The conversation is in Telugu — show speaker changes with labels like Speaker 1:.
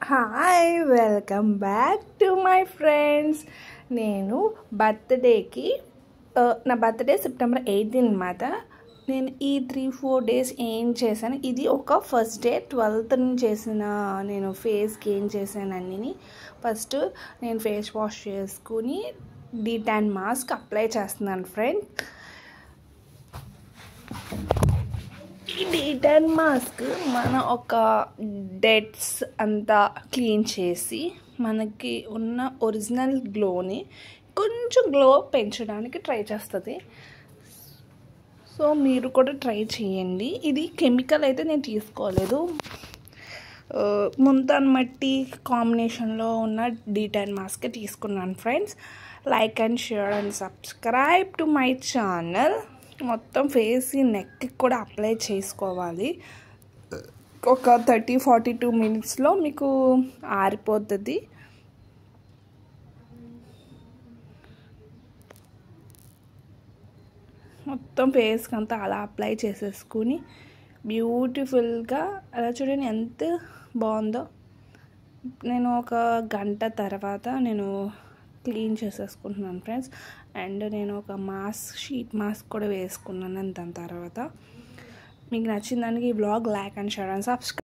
Speaker 1: Hi welcome back to my friends. నేను బర్త్డేకి నా బర్త్డే సెప్టెంబర్ 18 అన్నమాట. నేను ఈ 3-4 డేస్ ఏం చేశాను, ఇది ఒక ఫస్ట్ డే 12th చేసిన నేను ఫేస్కి ఏం చేశాను అన్నీ. ఫస్ట్ నేను ఫేస్ వాష్ చేసుకుని డీటాన్ మాస్క్ అప్లై చేస్తున్నాను ఫ్రెండ్. ఈ డీటాన్ మాస్క్ మన ఒక డెడ్స్ అంతా క్లీన్ చేసి మనకి ఉన్న ఒరిజినల్ గ్లోని కొంచెం గ్లో పెంచడానికి ట్రై చేస్తుంది. సో మీరు కూడా ట్రై చేయండి. ఇది కెమికల్ అయితే నేను తీసుకోలేదు, ముంతాన్ మట్టి కాంబినేషన్లో ఉన్న డీటాన్ మాస్క్ తీసుకున్నాను friends. Like and share and subscribe to my channel. మొత్తం ఫేస్ నెక్కి కూడా అప్లై చేసుకోవాలి. ఒక 30-42 మినిట్స్లో మీకు ఆరిపోతుంది. మొత్తం ఫేస్కి అంతా అలా అప్లై చేసేసుకుని బ్యూటిఫుల్గా అలా చూడండి ఎంత బాగుందో. నేను ఒక గంట తర్వాత నేను క్లీన్ చేసేసుకుంటున్నాను ఫ్రెండ్స్. అండ్ నేను ఒక షీట్ మాస్క్ కూడా వేసుకున్నాను. దాని తర్వాత మీకు నచ్చిన దానికి ఈ blog like and share and subscribe.